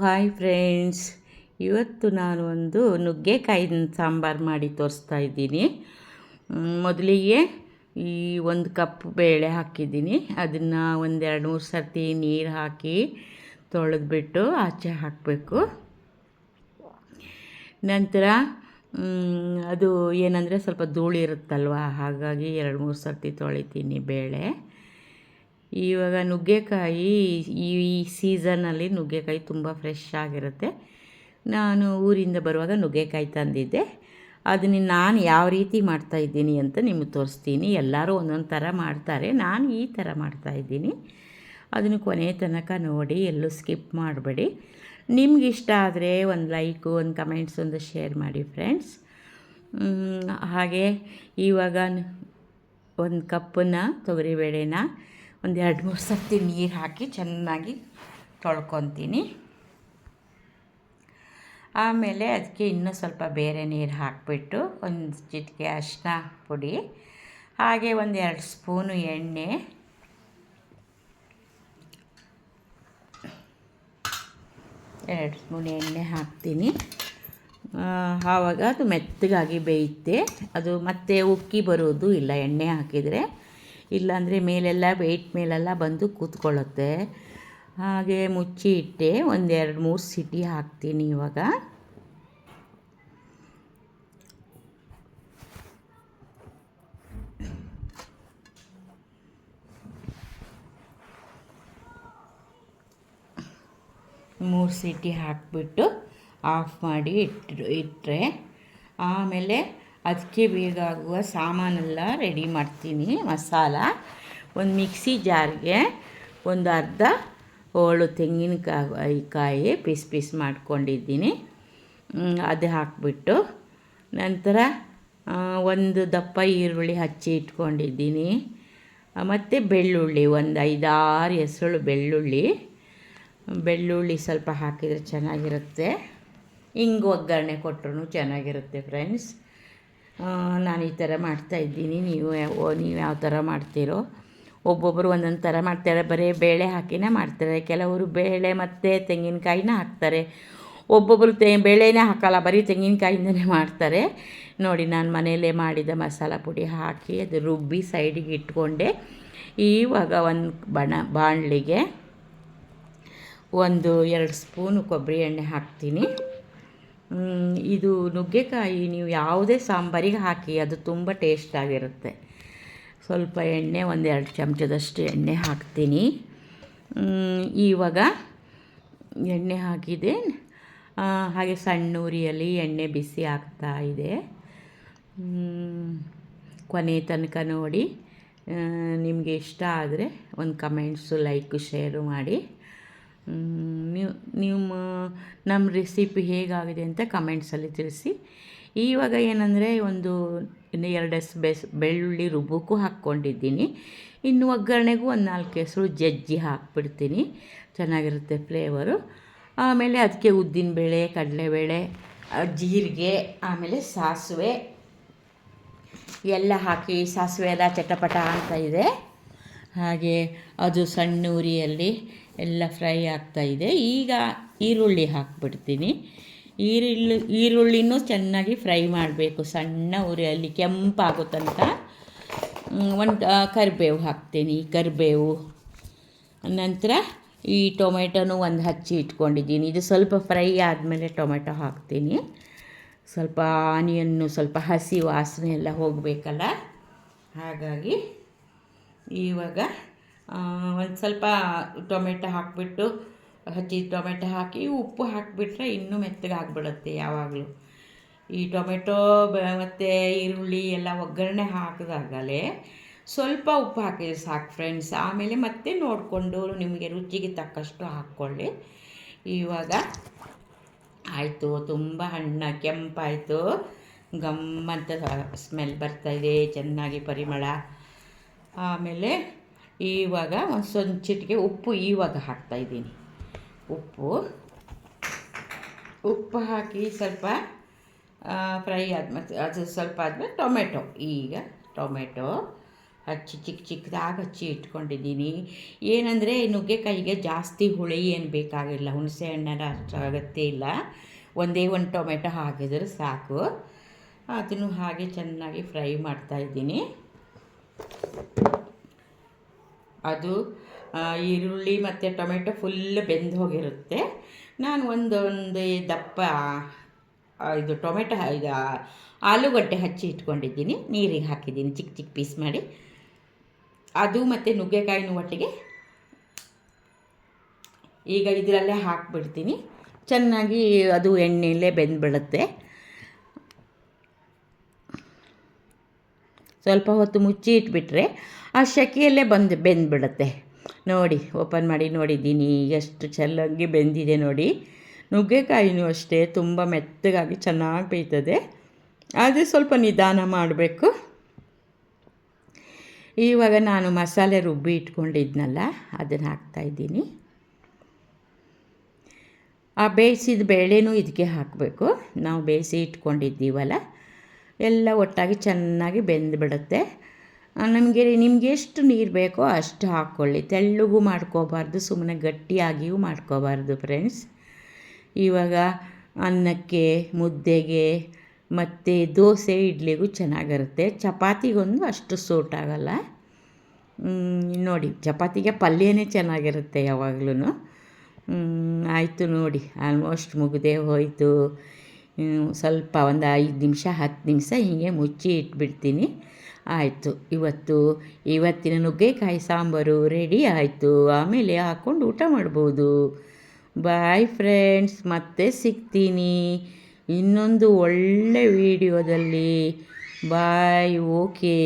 Hi friends. ಇವತ್ತು ನಾನು ಒಂದು ನುಗ್ಗೆಕಾಯಿನ ಸಾಂಬಾರು ಮಾಡಿ ತೋರಿಸ್ತಾ ಇದ್ದೀನಿ. ಮೊದಲಿಗೆ ಈ 1 ಕಪ್ ಬೇಳೆ ಹಾಕಿದ್ದೀನಿ. ಅದನ್ನು 2-3 ಸರ್ತಿ ನೀರು ಹಾಕಿ ತೊಳೆದ್ಬಿಟ್ಟು ಆಚೆ ಹಾಕಬೇಕು. ನಂತರ ಅದು ಏನಂದರೆ ಸ್ವಲ್ಪ ಧೂಳು ಇರುತ್ತಲ್ವ, ಹಾಗಾಗಿ 2-3 ಸರ್ತಿ ತೊಳಿತೀನಿ ಬೇಳೆ. ಇವಾಗ ನುಗ್ಗೆಕಾಯಿ ಈ ಸೀಸನ್ನಲ್ಲಿ ನುಗ್ಗೆಕಾಯಿ ತುಂಬ ಫ್ರೆಶ್ ಆಗಿರುತ್ತೆ. ನಾನು ಊರಿಂದ ಬರುವಾಗ ನುಗ್ಗೆಕಾಯಿ ತಂದಿದ್ದೆ. ಅದನ್ನು ನಾನು ಯಾವ ರೀತಿ ಮಾಡ್ತಾಯಿದ್ದೀನಿ ಅಂತ ನಿಮಗೆ ತೋರಿಸ್ತೀನಿ. ಎಲ್ಲರೂ ಒಂದೊಂದು ಥರ ಮಾಡ್ತಾರೆ, ನಾನು ಈ ಥರ ಮಾಡ್ತಾಯಿದ್ದೀನಿ. ಅದನ್ನು ಕೊನೆ ತನಕ ನೋಡಿ, ಎಲ್ಲೂ ಸ್ಕಿಪ್ ಮಾಡಬೇಡಿ. ನಿಮಗಿಷ್ಟ ಆದರೆ ಒಂದು ಲೈಕು, ಒಂದು ಕಮೆಂಟ್ಸ್, ಒಂದು ಶೇರ್ ಮಾಡಿ ಫ್ರೆಂಡ್ಸ್. ಹಾಗೆ ಇವಾಗ 1 ಕಪ್ಪನ್ನು ತೊಗರಿಬೇಳೆನ 2-3 ಸರ್ತಿ ನೀರು ಹಾಕಿ ಚೆನ್ನಾಗಿ ತೊಳ್ಕೊತೀನಿ. ಆಮೇಲೆ ಅದಕ್ಕೆ ಇನ್ನೂ ಸ್ವಲ್ಪ ಬೇರೆ ನೀರು ಹಾಕಿಬಿಟ್ಟು 1 ಚಿಟಿಕೆ ಅರಿಶಿನ ಪುಡಿ, ಹಾಗೆ 2 ಸ್ಪೂನು ಎಣ್ಣೆ, 2 ಸ್ಪೂನ್ ಎಣ್ಣೆ ಹಾಕ್ತೀನಿ. ಆವಾಗ ಅದು ಮೆತ್ತಗಾಗಿ ಬೇಯುತ್ತೆ. ಅದು ಮತ್ತೆ ಉಕ್ಕಿ ಬರೋದು ಇಲ್ಲ ಎಣ್ಣೆ ಹಾಕಿದರೆ, ಇಲ್ಲಾಂದರೆ ಮೇಲೆಲ್ಲ ವೆಯ್ಟ್ ಮೇಲೆಲ್ಲ ಬಂದು ಕೂತ್ಕೊಳ್ಳುತ್ತೆ. ಹಾಗೆ ಮುಚ್ಚಿ ಇಟ್ಟೆ 1-2-3 ಸಿಟಿ ಹಾಕ್ತೀನಿ. ಇವಾಗ ಮೂರು ಸಿಟಿ ಹಾಕಿಬಿಟ್ಟು ಆಫ್ ಮಾಡಿ ಇಟ್ಟರೆ, ಆಮೇಲೆ ಅದಕ್ಕೆ ಬೇಕಾಗುವ ಸಾಮಾನೆಲ್ಲ ರೆಡಿ ಮಾಡ್ತೀನಿ. ಮಸಾಲ, ಒಂದು ಮಿಕ್ಸಿ ಜಾರ್ಗೆ ಅರ್ಧ ಹೋಳು ತೆಂಗಿನಕಾಯಿ ಪೀಸ್ ಮಾಡ್ಕೊಂಡಿದ್ದೀನಿ, ಅದು ಹಾಕಿಬಿಟ್ಟು, ನಂತರ 1 ದಪ್ಪ ಈರುಳ್ಳಿ ಹಚ್ಚಿ ಇಟ್ಕೊಂಡಿದ್ದೀನಿ. ಮತ್ತು ಬೆಳ್ಳುಳ್ಳಿ 5-6 ಎಸಳು ಬೆಳ್ಳುಳ್ಳಿ ಸ್ವಲ್ಪ ಹಾಕಿದರೆ ಚೆನ್ನಾಗಿರುತ್ತೆ. ಹಿಂಗೆ ಒಗ್ಗರಣೆ ಕೊಟ್ಟರು ಚೆನ್ನಾಗಿರುತ್ತೆ ಫ್ರೆಂಡ್ಸ್. ನಾನು ಈ ಥರ ಮಾಡ್ತಾಯಿದ್ದೀನಿ. ನೀವು ಯಾವ ಥರ ಮಾಡ್ತೀರೋ? ಒಬ್ಬೊಬ್ಬರು ಒಂದೊಂದು ಥರ ಮಾಡ್ತಾರೆ, ಬರೀ ಬೇಳೆ ಹಾಕಿನೇ ಮಾಡ್ತಾರೆ. ಕೆಲವರು ಬೇಳೆ ಮತ್ತು ತೆಂಗಿನಕಾಯಿನ ಹಾಕ್ತಾರೆ, ಒಬ್ಬೊಬ್ಬರು ಬೇಳೆನೇ ಹಾಕಲ್ಲ, ಬರೀ ತೆಂಗಿನಕಾಯಿಂದನೇ ಮಾಡ್ತಾರೆ. ನೋಡಿ, ನಾನು ಮನೆಯಲ್ಲೇ ಮಾಡಿದ ಮಸಾಲ ಪುಡಿ ಹಾಕಿ ಅದು ರುಬ್ಬಿ ಸೈಡಿಗೆ ಇಟ್ಕೊಂಡೆ. ಇವಾಗ ಒಂದು ಬಾಣಲಿಗೆ 1-2 ಸ್ಪೂನು ಕೊಬ್ಬರಿ ಎಣ್ಣೆ ಹಾಕ್ತೀನಿ. ಇದು ನುಗ್ಗೆಕಾಯಿ ನೀವು ಯಾವುದೇ ಸಾಂಬಾರಿಗೆ ಹಾಕಿ, ಅದು ತುಂಬ ಟೇಸ್ಟಾಗಿರುತ್ತೆ. ಸ್ವಲ್ಪ ಎಣ್ಣೆ 1-2 ಚಮಚದಷ್ಟು ಎಣ್ಣೆ ಹಾಕ್ತೀನಿ. ಇವಾಗ ಎಣ್ಣೆ ಹಾಕಿದೆ. ಹಾಗೆ ಸಣ್ಣ ಉರಿಯಲ್ಲಿ ಎಣ್ಣೆ ಬಿಸಿ ಆಗ್ತಾ ಇದೆ. ಕೊನೆ ತನಕ ನೋಡಿ. ನಿಮಗೆ ಇಷ್ಟ ಆದರೆ ಒಂದು ಕಮೆಂಟ್ಸು, ಲೈಕು, ಶೇರು ಮಾಡಿ. ನೀವು ನಮ್ಮ ರೆಸಿಪಿ ಹೇಗಾಗಿದೆ ಅಂತ ಕಮೆಂಟ್ಸಲ್ಲಿ ತಿಳಿಸಿ. ಇವಾಗ ಏನಂದರೆ 1-2 ಬೆಳ್ಳುಳ್ಳಿ ರುಬ್ಬಕ್ಕೂ ಹಾಕ್ಕೊಂಡಿದ್ದೀನಿ. ಇನ್ನು ಒಗ್ಗರಣೆಗೂ 4 ಎಸಳು ಜಜ್ಜಿ ಹಾಕ್ಬಿಡ್ತೀನಿ, ಚೆನ್ನಾಗಿರುತ್ತೆ ಫ್ಲೇವರು. ಆಮೇಲೆ ಅದಕ್ಕೆ ಉದ್ದಿನಬೇಳೆ, ಕಡಲೆಬೇಳೆ, ಜೀರಿಗೆ, ಆಮೇಲೆ ಸಾಸಿವೆ ಎಲ್ಲ ಹಾಕಿ, ಸಾಸಿವೆ ಎಲ್ಲ ಚಟಪಟ ಅಂತ ಇದೆ. ಹಾಗೆ ಅದು ಸಣ್ಣ ಉರಿಯಲ್ಲಿ ಎಲ್ಲ ಫ್ರೈ ಆಗ್ತಾಯಿದೆ. ಈಗ ಈರುಳ್ಳಿ ಹಾಕ್ಬಿಡ್ತೀನಿ. ಈರುಳ್ಳಿನೂ ಚೆನ್ನಾಗಿ ಫ್ರೈ ಮಾಡಬೇಕು ಸಣ್ಣ ಉರಿಯಲ್ಲಿ, ಕೆಂಪಾಗೋ ತನಕ. ಕರಿಬೇವು ಹಾಕ್ತೀನಿ, ಕರಿಬೇವು. ನಂತರ ಈ ಟೊಮೆಟೊನೂ ಹಚ್ಚಿ ಇಟ್ಕೊಂಡಿದ್ದೀನಿ. ಇದು ಸ್ವಲ್ಪ ಫ್ರೈ ಆದಮೇಲೆ ಟೊಮೆಟೊ ಹಾಕ್ತೀನಿ. ಸ್ವಲ್ಪ ಆನಿಯನ್ನು, ಸ್ವಲ್ಪ ಹಸಿ ವಾಸನೆ ಎಲ್ಲ ಹೋಗಬೇಕಲ್ಲ, ಹಾಗಾಗಿ ಇವಾಗ ಸ್ವಲ್ಪ ಟೊಮೆಟೊ ಹಾಕಿಬಿಟ್ಟು, ಹಚ್ಚಿ ಟೊಮೆಟೊ ಹಾಕಿ ಉಪ್ಪು ಹಾಕಿಬಿಟ್ರೆ ಇನ್ನೂ ಮೆತ್ತಗಾಗ್ಬಿಡುತ್ತೆ. ಯಾವಾಗಲೂ ಈ ಟೊಮೆಟೊ ಮತ್ತು ಈರುಳ್ಳಿ ಎಲ್ಲ ಒಗ್ಗರಣೆ ಹಾಕಿದಾಗಲೇ ಸ್ವಲ್ಪ ಉಪ್ಪು ಹಾಕಿದರೆ ಸಾಕು ಫ್ರೆಂಡ್ಸ್. ಆಮೇಲೆ ಮತ್ತೆ ನೋಡಿಕೊಂಡು ನಿಮಗೆ ರುಚಿಗೆ ತಕ್ಕಷ್ಟು ಹಾಕ್ಕೊಳ್ಳಿ. ಇವಾಗ ಆಯಿತು, ತುಂಬ ಕೆಂಪಾಯಿತು, ಗಮ್ಮಂತ ಸ್ಮೆಲ್ ಬರ್ತಾಯಿದೆ, ಚೆನ್ನಾಗಿ ಪರಿಮಳ. ಆಮೇಲೆ ಇವಾಗ ಒಂದು ಚಿಟಿಕೆ ಉಪ್ಪು ಇವಾಗ ಹಾಕ್ತಾಯಿದ್ದೀನಿ. ಉಪ್ಪು ಹಾಕಿ ಸ್ವಲ್ಪ ಫ್ರೈ ಆದಮೇಲೆ, ಅದು ಸ್ವಲ್ಪ ಆದಮೇಲೆ ಟೊಮೆಟೊ ಚಿಕ್ಕ ಚಿಕ್ಕದಾಗಿ ಹಚ್ಚಿ ಇಟ್ಕೊಂಡಿದ್ದೀನಿ. ಏನಂದರೆ ನುಗ್ಗೆಕಾಯಿಗೆ ಜಾಸ್ತಿ ಹುಳಿ ಏನು ಬೇಕಾಗಿಲ್ಲ, ಹುಣಸೆ ಹಣ್ಣರ ಅಷ್ಟು ಅಗತ್ಯ ಇಲ್ಲ. ಒಂದೇ ಒಂದು ಟೊಮೆಟೊ ಹಾಕಿದರೆ ಸಾಕು. ಅದನ್ನು ಹಾಗೆ ಚೆನ್ನಾಗಿ ಫ್ರೈ ಮಾಡ್ತಾಯಿದ್ದೀನಿ. ಅದು ಈರುಳ್ಳಿ ಮತ್ತು ಟೊಮೆಟೊ ಫುಲ್ ಬೆಂದು ಹೋಗಿರುತ್ತೆ. ನಾನು ಒಂದೊಂದು ದಪ್ಪ ಇದು ಟೊಮೆಟೊ ಇದು ಆಲೂಗಡ್ಡೆ ಹಚ್ಚಿ ಇಟ್ಕೊಂಡಿದ್ದೀನಿ, ನೀರಿಗೆ ಹಾಕಿದ್ದೀನಿ ಚಿಕ್ಕ ಚಿಕ್ಕ ಪೀಸ್ ಮಾಡಿ. ಅದು ಮತ್ತು ನುಗ್ಗೆಕಾಯಿನೂ ಒಟ್ಟಿಗೆ ಈಗ ಇದರಲ್ಲೇ ಹಾಕಿಬಿಡ್ತೀನಿ. ಚೆನ್ನಾಗಿ ಅದು ಎಣ್ಣೆಯಲ್ಲೇ ಬೆಂದುಬಿಡುತ್ತೆ. ಸ್ವಲ್ಪ ಹೊತ್ತು ಮುಚ್ಚಿ ಇಟ್ಬಿಟ್ರೆ ಆ ಶೆಕೆಯಲ್ಲೇ ಬೆಂದುಬಿಡುತ್ತೆ. ನೋಡಿ, ಓಪನ್ ಮಾಡಿ ನೋಡಿದ್ದೀನಿ ಎಷ್ಟು ಚೆನ್ನಾಗಿ ಬೆಂದಿದೆ ನೋಡಿ. ನುಗ್ಗೆಕಾಯಿನೂ ಅಷ್ಟೇ ತುಂಬ ಮೆತ್ತಗಾಗಿ ಚೆನ್ನಾಗಿ ಬೇಯ್ತದೆ, ಆದರೆ ಸ್ವಲ್ಪ ನಿಧಾನ ಮಾಡಬೇಕು. ಇವಾಗ ನಾನು ಮಸಾಲೆ ರುಬ್ಬಿ ಇಟ್ಕೊಂಡಿದ್ನಲ್ಲ ಅದನ್ನು ಹಾಕ್ತಾಯಿದ್ದೀನಿ. ಆ ಬೇಯಿಸಿದ ಬೇಳೆನೂ ಇದಕ್ಕೆ ಹಾಕಬೇಕು. ನಾವು ಬೇಯಿಸಿ ಇಟ್ಕೊಂಡಿದ್ದೀವಲ್ಲ ಎಲ್ಲ ಒಟ್ಟಾಗಿ ಚೆನ್ನಾಗಿ ಬೆಂದುಬಿಡುತ್ತೆ. ನಿಮಗೆ ಎಷ್ಟು ನೀರು ಬೇಕೋ ಅಷ್ಟು ಹಾಕ್ಕೊಳ್ಳಿ. ತೆಳ್ಳಗೂ ಮಾಡ್ಕೋಬಾರ್ದು, ಸುಮ್ಮನೆ ಗಟ್ಟಿಯಾಗಿಯೂ ಮಾಡ್ಕೋಬಾರ್ದು ಫ್ರೆಂಡ್ಸ್. ಇವಾಗ ಅನ್ನಕ್ಕೆ, ಮುದ್ದೆಗೆ ಮತ್ತು ದೋಸೆ ಇಡ್ಲಿಗೂ ಚೆನ್ನಾಗಿರುತ್ತೆ. ಚಪಾತಿಗೊಂದು ಅಷ್ಟು ಸೂಟ್ ಆಗೋಲ್ಲ. ನೋಡಿ, ಚಪಾತಿಗೆ ಪಲ್ಯನೇ ಚೆನ್ನಾಗಿರುತ್ತೆ ಯಾವಾಗಲೂ. ಆಯಿತು ನೋಡಿ, ಆಲ್ಮೋಸ್ಟ್ ಮುಗಿದೇ ಹೋಯಿತು. ಸ್ವಲ್ಪ ಒಂದು 5 ನಿಮಿಷ 10 ನಿಮಿಷ ಹೀಗೆ ಮುಚ್ಚಿ ಇಟ್ಬಿಡ್ತೀನಿ. ಆಯಿತು, ಇವತ್ತಿನ ನುಗ್ಗೆಕಾಯಿ ಸಾಂಬಾರು ರೆಡಿ ಆಯಿತು. ಆಮೇಲೆ ಹಾಕ್ಕೊಂಡು ಊಟ ಮಾಡ್ಬೋದು. ಬಾಯ್ ಫ್ರೆಂಡ್ಸ್, ಮತ್ತೆ ಸಿಗ್ತೀನಿ ಇನ್ನೊಂದು ಒಳ್ಳೆ ವಿಡಿಯೋದಲ್ಲಿ. ಬಾಯ್. ಓಕೆ.